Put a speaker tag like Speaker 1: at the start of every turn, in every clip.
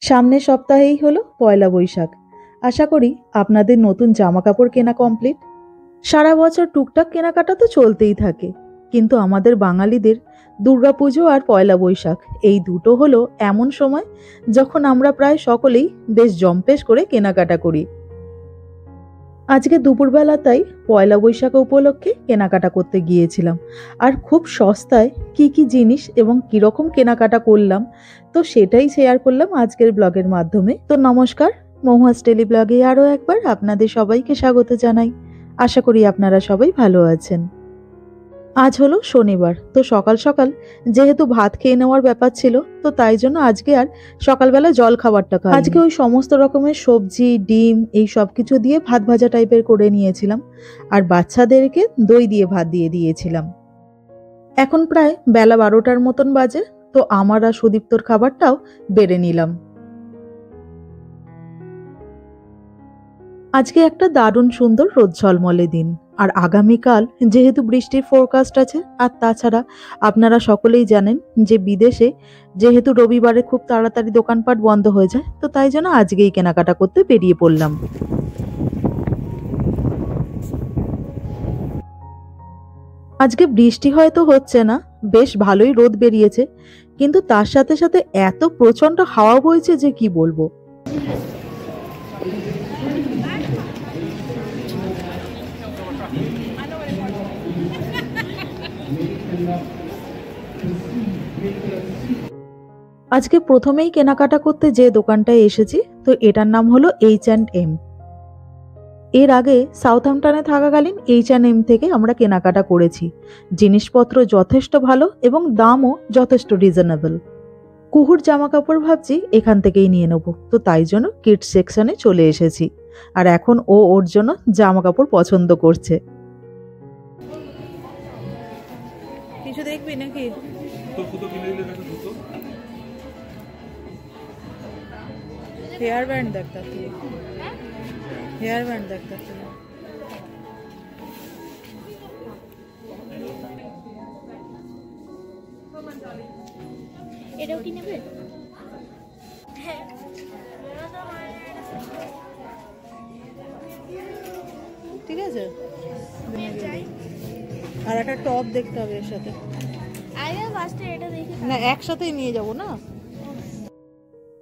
Speaker 1: সামনের সপ্তাহেই হলো পয়লা বৈশাখ। আশা করি আপনাদের নতুন জামা কাপড় কেনা কমপ্লিট। সারা বছর টুকটাক কেনাকাটা তো চলতেই থাকে, কিন্তু আমাদের বাঙালিদের দুর্গাপুজো আর পয়লা বৈশাখ এই দুটো হলো এমন সময় যখন আমরা প্রায় সকলেই বেশ জম্পেশ করে কেনাকাটা করি। আজকে দুপুরবেলা তাই পয়লা বৈশাখ উপলক্ষে কেনাকাটা করতে গিয়েছিলাম, আর খুব সস্তায় কি কি জিনিস এবং কিরকম কেনাকাটা করলাম তো সেটাই শেয়ার করলাম আজকের ব্লগের মাধ্যমে। তো নমস্কার, মহুয়াস টেলি ব্লগে আরও একবার আপনাদের সবাইকে স্বাগত জানাই। আশা করি আপনারা সবাই ভালো আছেন। আজ হলো শনিবার, তো সকাল সকাল যেহেতু ভাত খেয়ে নেওয়ার ব্যাপার ছিল, তো তাই জন্য আজকে আর সকালবেলা জল খাবারটা খাই। আজকে ওই সমস্ত রকমের সবজি ডিম এই সব কিছু দিয়ে ভাত ভাজা টাইপের করে নিয়েছিলাম, আর বাচ্চাদেরকে দই দিয়ে ভাত দিয়ে দিয়েছিলাম। এখন প্রায় বেলা 12টার মতন বাজে, তো আমার আর সুদীপ্তর খাবারটাও বেড়ে নিলাম। আজকে একটা দারুণ সুন্দর রোদ ঝলমলে দিন, আর আগামীকাল যেহেতু বৃষ্টির ফোরকাস্ট আছে, আর তাছাড়া আপনারা সকলেই জানেন যে বিদেশে যেহেতু রবিবারে খুব তাড়াতাড়ি দোকানপাট বন্ধ হয়ে যায়, তো তাই জন্য আজকেই কেনাকাটা করতে বেরিয়ে পড়লাম। আজকে বৃষ্টি হয়তো হচ্ছে না, বেশ ভালোই রোদ বেরিয়েছে, কিন্তু তার সাথে সাথে এত প্রচন্ড হাওয়া বইছে যে কি বলবো। আজকে প্রথমেই কেনাকাটা করতে যে দোকানটায় এসেছি, তো এটার নাম হলো H&M। এর আগে সাউথহ্যাম্পটনে থাকাকালীন H&M থেকে আমরা কেনাকাটা করেছি। জিনিসপত্র যথেষ্ট ভালো এবং দামও যথেষ্ট রিজনেবল। কুহুর জামা কাপড় ভাবছি এখান থেকেই নিয়ে নেব, তো তাই জন্য কিডস সেকশনে চলে এসেছি, আর এখন ও ওর জন্য জামা কাপড় পছন্দ করছে। কিছু দেখবি নাকি? হেয়ার ব্যান্ড দেখতে, হেয়ার ব্যান্ড দেখতে।
Speaker 2: এটাও কি নেবে?
Speaker 1: ঠিক আছে, আর একটা টপ দেখতে হবে এর সাথে। না, একসাথেই নিয়ে যাব না।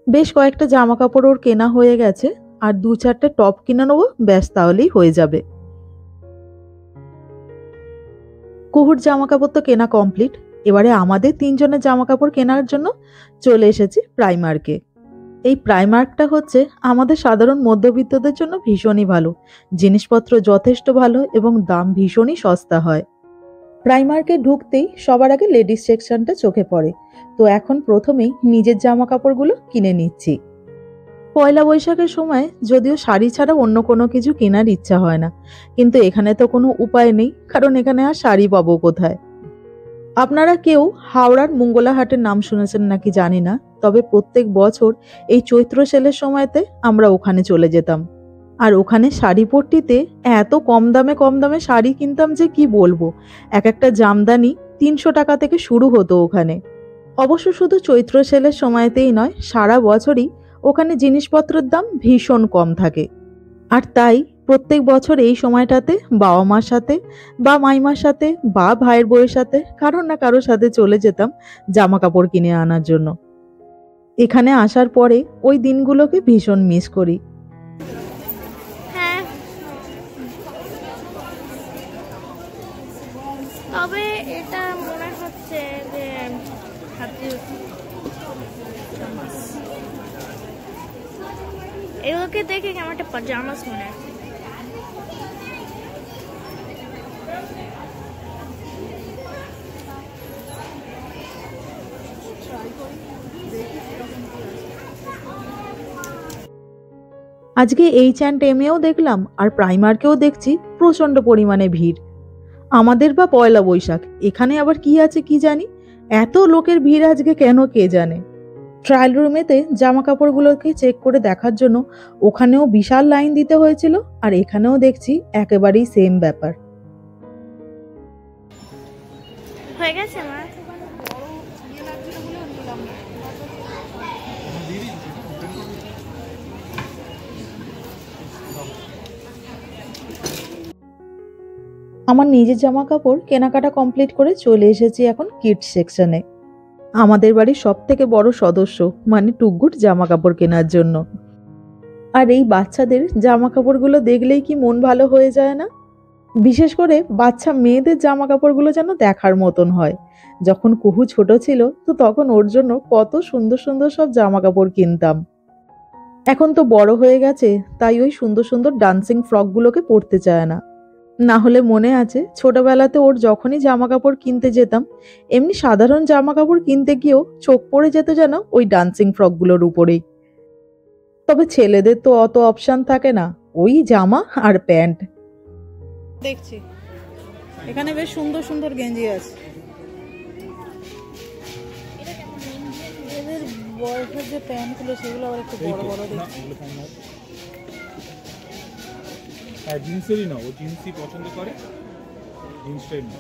Speaker 1: বেশ কয়েকটা জামা কাপড় ওর কেনা হয়ে গেছে, আর 2-4টে টপ কিনে নেবো, ব্যাস তাহলেই হয়ে যাবে। কুহুর জামা কাপড় তো কেনা কমপ্লিট। এবারে আমাদের 3জনের জামা কাপড় কেনার জন্য চলে এসেছি প্রাইমার্কে। এই প্রাইমার্কটা হচ্ছে আমাদের সাধারণ মধ্যবিত্তদের জন্য ভীষণই ভালো। জিনিসপত্র যথেষ্ট ভালো এবং দাম ভীষণই সস্তা হয়। প্রাইমার্কে ঢুকতেই সবার আগে লেডিস সেকশনটা চোখে পড়ে, তো এখন প্রথমেই নিজের জামা কাপড়গুলো কিনে নিচ্ছি। পয়লা বৈশাখের সময় যদিও শাড়ি ছাড়া অন্য কোনো কিছু কেনার ইচ্ছা হয় না, কিন্তু এখানে তো কোনো উপায় নেই, কারণ এখানে আর শাড়ি পাবো কোথায়। আপনারা কেউ হাওড়ার মঙ্গলা হাটের নাম শুনেছেন নাকি জানি না, তবে প্রত্যেক বছর এই চৈত্র সেলের সময়তে আমরা ওখানে চলে যেতাম, আর ওখানে শাড়ি পট্টিতে এত কম দামে শাড়ি কিনতাম যে কি বলবো। এক একটা জামদানি 300 টাকা থেকে শুরু হতো ওখানে। অবশ্য শুধু চৈত্র সেলের সময়তেই নয়, সারা বছরই ওখানে জিনিসপত্রের দাম ভীষণ কম থাকে। আর তাই প্রত্যেক বছর এই সময়টাতে বাবা মার সাথে বা মাইমার সাথে বা ভাইয়ের বউয়ের সাথে কারোর না কারোর সাথে চলে যেতাম জামা কাপড় কিনে আনার জন্য। এখানে আসার পরে ওই দিনগুলোকে ভীষণ মিস করি।
Speaker 2: হ্যাঁ, তবে এটা মনে হচ্ছে যে এগুলোকে দেখে আমার একটা পাজামাস মনে হয়।
Speaker 1: আজকে H&M-এও দেখলাম আর প্রাইমার্কেও দেখছি প্রচন্ড পরিমাণে ভিড়। আমাদের বা পয়লা বৈশাখ, এখানে আবার কি আছে কি জানি, এত লোকের ভিড় আজকে কেন কে জানে। ট্রায়াল রুমেতে জামা কাপড়গুলোকে চেক করে দেখার জন্য ওখানেও বিশাল লাইন দিতে হয়েছিল, আর এখানেও দেখছি একেবারেই সেম ব্যাপার।
Speaker 2: হয়ে গেছে আমার।
Speaker 1: আমার নিজের জামা কাপড় কেনাকাটা কমপ্লিট করে চলে এসেছি এখন কিডস সেকশনে। আমাদের বাড়ির সব থেকে বড় সদস্য মানে টুকগুট জামা কাপড় কেনার জন্য। আর এই বাচ্চাদের জামা কাপড়গুলো দেখলেই কি মন ভালো হয়ে যায় না? বিশেষ করে বাচ্চা মেয়েদের জামা কাপড়গুলো যেন দেখার মতন হয়। যখন কুহু ছোট ছিল তো তখন ওর জন্য কত সুন্দর সুন্দর সব জামা কাপড় কিনতাম। এখন তো বড় হয়ে গেছে, তাই ওই সুন্দর সুন্দর ডান্সিং ফ্রকগুলোকে পরতে চায় না। না হলে মনে আছে ছোটবেলাতে ওর যখনই জামা কাপড় কিনতে যেতাম, এমনি সাধারণ জামা কাপড় কিনতে গিয়েও চোখ পড়ে যেত যেন ওই ডান্সিং ফ্রকগুলোর উপরেই। তবে ছেলেদের তো অত অপশন থাকে না, ওই জামা আর প্যান্ট।
Speaker 3: দেখছি এখানে বেশ সুন্দর সুন্দর গেঞ্জি আছে। এদের বয়সের যে প্যান্টগুলো সেগুলো আবার একটু বড় বড় দেখছি।
Speaker 4: হ্যাঁ জিন্সেরই না, ও জিন্সই পছন্দ করে, জিন্সটাই না।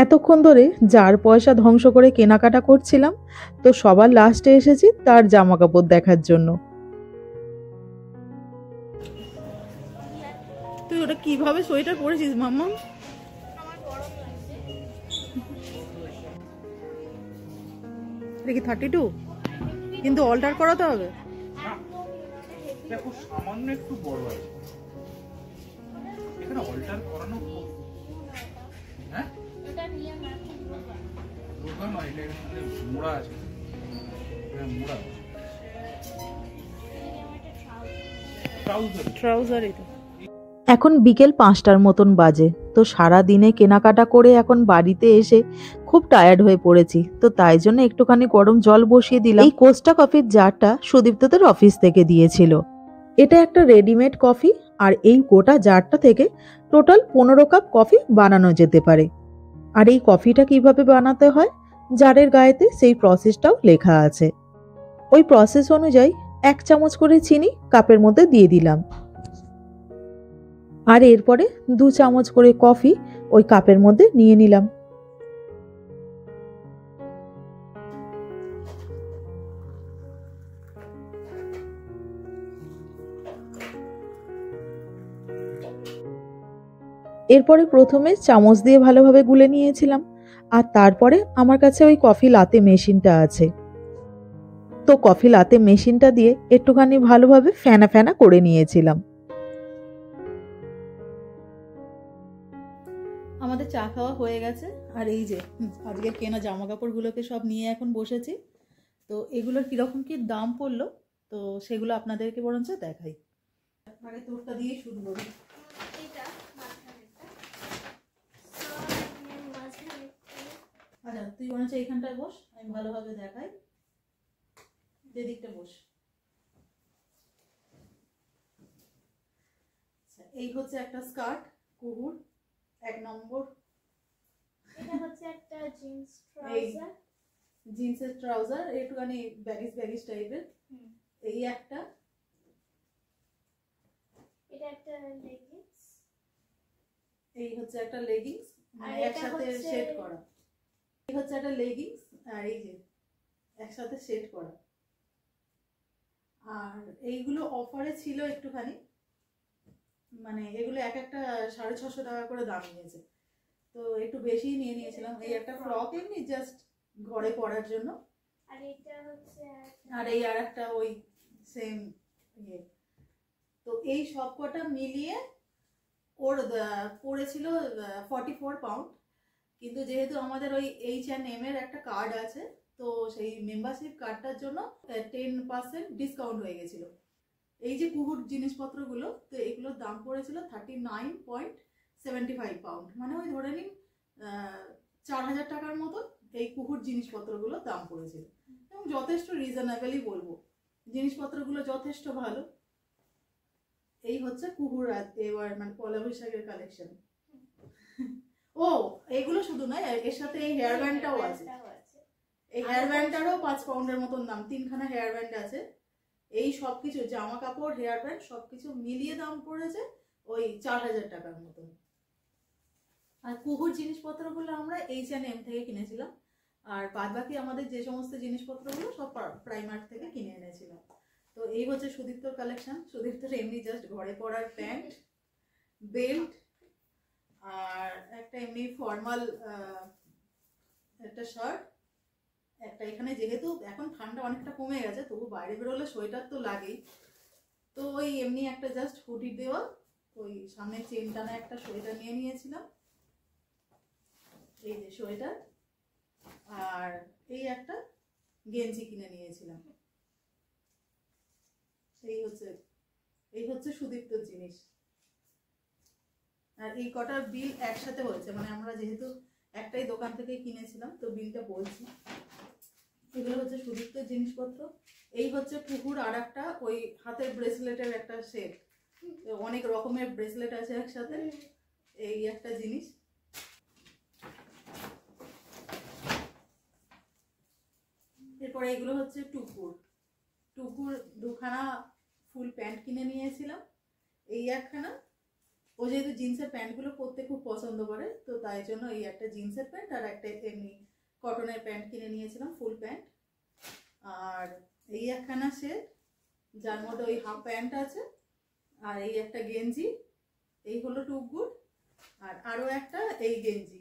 Speaker 1: এতক্ষণ ধরে যার পয়সা ধ্বংস করে কেনাকাটা করছিলাম, তো সবার লাস্টে এসেছি তার জামা কাপড় দেখার জন্য।
Speaker 3: তুই ওটা কিভাবে সোয়েটার পরেছিস মাম্মা? এটা কি 32? কিন্তু অল্টার করাতে হবে।
Speaker 4: দেখো সামান্য একটু বড় আছে, এখানে অল্টার করানো। হ্যাঁ রোগা নয়, এটা এখানে মোড়া আছে, মোড়া
Speaker 3: ট্রাউজার। এটা
Speaker 1: এখন বিকেল 5টার মতন বাজে। তো সারা দিনে কেনাকাটা করে এখন বাড়িতে এসে খুব টায়ার্ড হয়ে পড়েছি, তো তাই জন্য একটুখানি গরম জল বসিয়ে দিলাম। এই কোস্টা কফির জারটা সুদীপ্তদের অফিস থেকে দিয়েছিল। এটা একটা রেডিমেড কফি, আর এই গোটা জারটা থেকে টোটাল 15 কাপ কফি বানানো যেতে পারে। আর এই কফিটা কিভাবে বানাতে হয় জারের গায়েতে সেই প্রসেসটাও লেখা আছে। ওই প্রসেস অনুযায়ী 1 চামচ করে চিনি কাপের মধ্যে দিয়ে দিলাম, আর এরপরে 2 চামচ করে কফি ওই কাপের মধ্যে নিয়ে নিলাম। এরপরে প্রথমে চামচ দিয়ে ভালোভাবে গুলে নিয়েছিলাম, আর তারপরে আমার কাছে ওই কফি লাতে মেশিনটা আছে, তো কফি লাতে মেশিনটা দিয়ে একটুখানি ভালোভাবে ফেনা ফেনা করে নিয়েছিলাম।
Speaker 3: আমাদের চা খাওয়া হয়ে গেছে, আর এই যে আজকে কেনা জামা কাপড়গুলোকে সব নিয়ে এখন বসেছি। তো এগুলোর কিরকম কি দাম পড়লো তো সেগুলো আপনাদেরকে বরঞ্চ দেখাই। আগে তোরটা দিয়ে শুরু করি। আচ্ছা তুই বরঞ্চ এইখানটায় বস, আমি ভালোভাবে দেখাই। যেদিকটা বস। এই হচ্ছে একটা স্কার্ট কুহুর 1 নম্বর।
Speaker 2: এটা হচ্ছে একটা জিন্স ট্রাউজার,
Speaker 3: জিন্সের ট্রাউজার একটুখানি ব্যাগিস ব্যাগিস টাইপের। এই একটা,
Speaker 2: এটা একটা লেগিংস,
Speaker 3: এই হচ্ছে একটা লেগিংস
Speaker 2: আর
Speaker 3: একসাথে সেট করা। এই হচ্ছে একটা লেগিংস, আর এই যে একসাথে সেট করা। আর এইগুলো অফারে ছিল একটুখানি, মানে এগুলো এক একটা 650 টাকা করে দাম নিয়েছে, তো একটু বেশি নিয়ে নিয়েছিলাম। এই একটা ফ্রক এমনি জাস্ট ঘরে পরার জন্য,
Speaker 2: আর এটা হচ্ছে
Speaker 3: আর এই আর একটা ওই সেম ইয়ে। তো এই সব কটা মিলিয়ে ওর পড়েছিল 44 পাউন্ড। কিন্তু যেহেতু আমাদের ওই H&M এর একটা কার্ড আছে, তো সেই মেম্বারশিপ কার্ডটার জন্য 10% ডিসকাউন্ট হয়ে গেছিল। এই যে কুহুর জিনিসপত্রগুলো, তো এগুলোর দাম পড়েছিল 39.75 পাউন্ড, মানে ওই ধরে নিন 4000 টাকার মতো এই কুহুর জিনিসপত্রগুলোর দাম পড়েছিল, এবং যথেষ্ট রিজনেবলই বলবো, জিনিসপত্রগুলো যথেষ্ট ভালো। এই হচ্ছে কুহুর এবার মানে পয়লা বৈশাখের কালেকশন। ও এগুলো শুধু নয়, এর সাথে এই হেয়ার ব্যান্ডটাও আছে। এই হেয়ার ব্যান্ডটারও 5 পাউন্ডের মতন দাম, 3খানা হেয়ার ব্যান্ড আছে। এই সবকিছু জামা কাপড় হেয়ার ব্যান্ড সবকিছু মিলিয়ে দাম পড়েছে ওই 4000 টাকার মতন। আর কুহুর জিনিসপত্রগুলো আমরা H&M থেকে কিনেছিলাম, আর বাদ বাকি আমাদের যে সমস্ত জিনিসপত্রগুলো সব প্রাইমার্ক থেকে কিনে এনেছিলাম। তো এই হচ্ছে সুদীপ্তর কালেকশন। সুদীপ্তর এমনি জাস্ট ঘরে পরার প্যান্ট, বেল্ট, আর একটা এমনি ফর্মাল একটা শার্ট, একটা এখানে যেহেতু এখন ঠান্ডা অনেকটা কমে গেছে তবু বাইরে বেরোলে সোয়েটার তো লাগেই, তো ওই এমনি একটা জাস্ট হুডি দেওয়া ওই সামনে চেন টানা একটা সোয়েটার নিয়ে নিয়েছিলাম, এই যে সোয়েটার, আর এই একটা গেঞ্জি কিনে নিয়েছিলাম। এই হচ্ছে সুদীপ্তর জিনিস। আর এই কটার বিল একসাথে হয়েছে, মানে আমরা যেহেতু একটাই দোকান থেকে কিনেছিলাম তো বিলটা বলছি। এগুলো হচ্ছে সুদীপ্তর জিনিসপত্র। এই হচ্ছে কুকুর আর একটা ওই হাতের ব্রেসলেটের একটা সেট, অনেক রকমের ব্রেসলেট আছে একসাথে, এই একটা জিনিস। এরপরে এগুলো হচ্ছে টুকুর দুখানা ফুল প্যান্ট কিনে নিয়েছিলাম, এই একখানা। ও যেহেতু জিন্সের প্যান্টগুলো পরতে খুব পছন্দ করে তো তাই জন্য এই একটা জিন্সের প্যান্ট আর একটা এমনি কটনের প্যান্ট কিনে নিয়েছিলাম ফুল প্যান্ট। আর এই একখানা সেট যার মধ্যে ওই হাফ প্যান্ট আছে, আর এই একটা গেঞ্জি, এই হলো টুকুর, আর আরও একটা এই গেঞ্জি।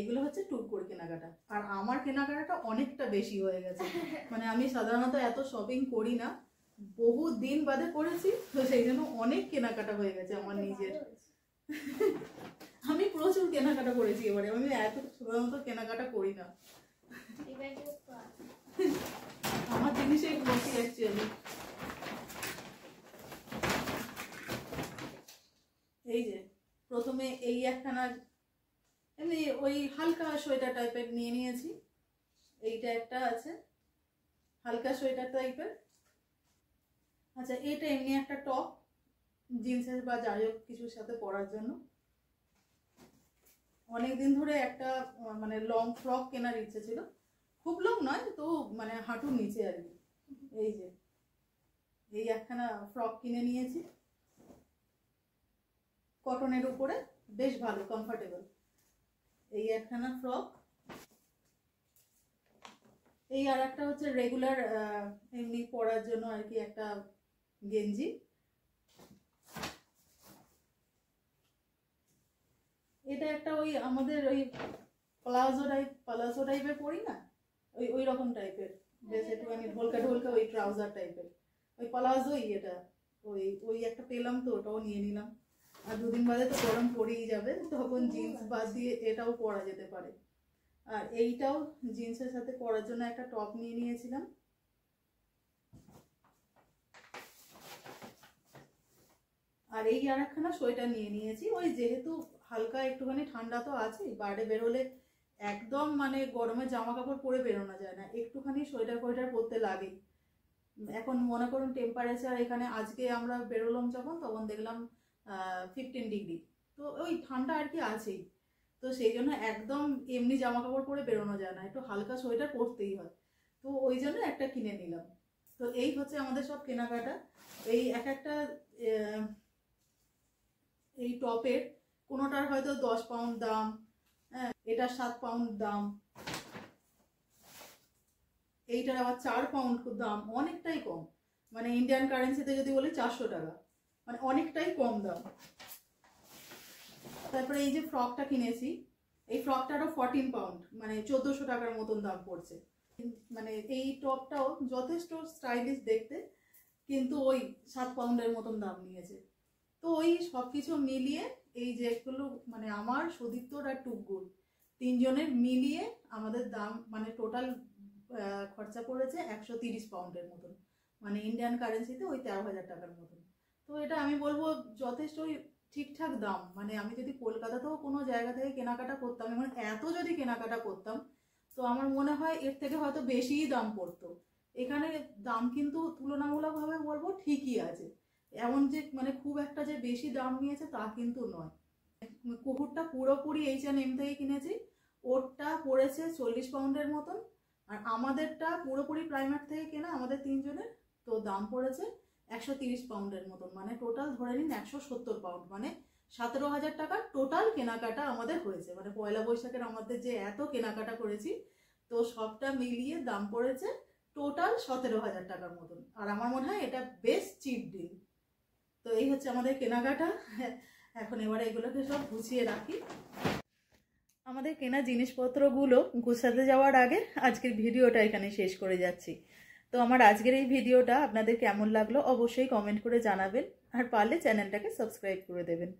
Speaker 3: এগুলো হচ্ছে টুকুর কেনাকাটা। আর আমার কেনাকাটাটা অনেকটা বেশি হয়ে গেছে, মানে আমি সাধারণত এত শপিং করি না, বহু দিন বাদে করেছি তো সেই জন্য অনেক কেনাকাটা হয়ে গেছে আমার নিজের। আমি প্রচুর কেনাকাটা করেছি এবারে, আমি এত সাধারণত কেনাকাটা করি না, আমার জিনিসে বসি অ্যাকচুয়ালি। এই যে প্রথমে এই একখানা এমনি ওই হালকা সোয়েটার টাইপের নিয়ে নিয়েছি, এইটা একটা আছে হালকা সোয়েটার টাইপের। আচ্ছা, এটা এমনি একটা টপ জিন্সের বা যাই হোক কিছুর সাথে পরার জন্য। অনেকদিন ধরে একটা মানে লং ফ্রক কেনার ইচ্ছে ছিল, খুব লং নয় তো মানে হাঁটুর নিচে আর কি। এই যে এই একখানা ফ্রক কিনে নিয়েছি কটনের উপরে, বেশ ভালো কমফোর্টেবল। এই একখানা ফ্রক। এই আর একটা হচ্ছে রেগুলার এমনি পরার জন্য আর কি একটা গেঞ্জি। এটা একটা ওই আমাদের ওই প্লাজো টাইপের পরি না, ওই রকম টাইপের, বেশ একটুখানি ঢোলকা ঢোলকা ওই ট্রাউজার টাইপের, ওই প্লাজোই এটা। ওই একটা পেলাম তো ওটাও নিয়ে নিলাম। আর দুদিন বাদে তো গরম পড়েই যাবে, তখন জিন্স বাদ দিয়ে এটাও পরা যেতে পারে। আর এইটাও জিন্সের সাথে পরার জন্য একটা টপ নিয়ে নিয়েছিলাম। আর এই আর একখানা সোয়েটার নিয়ে নিয়েছি, ওই যেহেতু হালকা একটুখানি ঠান্ডা তো আছে, বাইরে বেরোলে একদম মানে গরমে জামা কাপড় পরে বেরোনো যায় না, একটুখানি সোয়েটার ফোয়েটার পরতে লাগে। এখন মনে করুন টেম্পারেচার এখানে আজকে আমরা বেরোলাম যখন তখন দেখলাম 15 ডিগ্রি, তো ওই ঠান্ডা আর কি আছেই, তো সেই জন্য একদম এমনি জামা কাপড় পরে বেরোনো যায় না, একটু হালকা সোয়েটার পরতেই হয়, তো ওই জন্য একটা কিনে নিলাম। তো এই হচ্ছে আমাদের সব কেনাকাটা। এই এক একটা এই টপের কোনোটার হয়তো 10 পাউন্ড দাম, হ্যাঁ এটা 7 পাউন্ড দাম, এইটার আবার 4 পাউন্ড দাম, অনেকটাই কম, মানে ইন্ডিয়ান কারেন্সিতে যদি বলি 400 টাকা, মানে অনেকটাই কম দাম। তারপরে এই যে ফ্রকটা কিনেছি, এই ফ্রকটারও 14 পাউন্ড, মানে 1400 টাকার মতন দাম পড়ছে। মানে এই টপটাও যথেষ্ট স্টাইলিশ দেখতে, কিন্তু ওই 7 পাউন্ডের মতন দাম নিয়েছে। তো ওই সব কিছু মিলিয়ে এই যেগুলো মানে আমার সুদীপ্তর আর টুকগুর তিনজনের মিলিয়ে আমাদের দাম মানে টোটাল খরচা পড়েছে 130 পাউন্ডের মতন, মানে ইন্ডিয়ান কারেন্সিতে ওই 13,000 টাকার মতন। তো এটা আমি বলবো যথেষ্ট ঠিকঠাক দাম, মানে আমি যদি কলকাতাতেও কোনো জায়গা থেকে কেনাকাটা করতাম, মানে এত যদি কেনাকাটা করতাম তো আমার মনে হয় এর থেকে হয়তো বেশিই দাম পড়তো। এখানে দাম কিন্তু তুলনামূলকভাবে বলবো ঠিকই আছে, এমন যে মানে খুব একটা যে বেশি দাম নিয়েছে তা কিন্তু নয়। কুকুরটা পুরোপুরি H&M থেকে কিনেছি, ওরটা পড়েছে 40 পাউন্ডের মতন, আর আমাদেরটা পুরোপুরি প্রাইমার্ক থেকে কেনা আমাদের তিনজনের, তো দাম পড়েছে 130 পাউন্ডের মতন, মানে টোটাল ধরে নিন 170 পাউন্ড, মানে 17,000 টাকার টোটাল কেনাকাটা আমাদের হয়েছে। মানে পয়লা বৈশাখের আমাদের যে এত কেনাকাটা করেছি তো সবটা মিলিয়ে দাম পড়েছে টোটাল 17,000 টাকার মতন, আর আমার মনে হয় এটা বেশ চিপ ডিল। তো এই হচ্ছে আমাদের কেনাকাটা। এখন এবারে এগুলোকে সব গুছিয়ে রাখি। আমাদের কেনা জিনিসপত্রগুলো গুছাতে যাওয়ার আগে আজকের ভিডিওটা এখানে শেষ করে যাচ্ছি। তো আমার আজকের এই ভিডিওটা আপনাদের কেমন লাগলো অবশ্যই কমেন্ট করে জানাবেন, আর পারলে চ্যানেলটাকে সাবস্ক্রাইব করে দেবেন।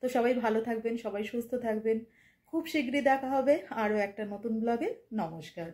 Speaker 3: তো সবাই ভালো থাকবেন, সবাই সুস্থ থাকবেন। খুব শীঘ্রই দেখা হবে আরও একটা নতুন ব্লগে। নমস্কার।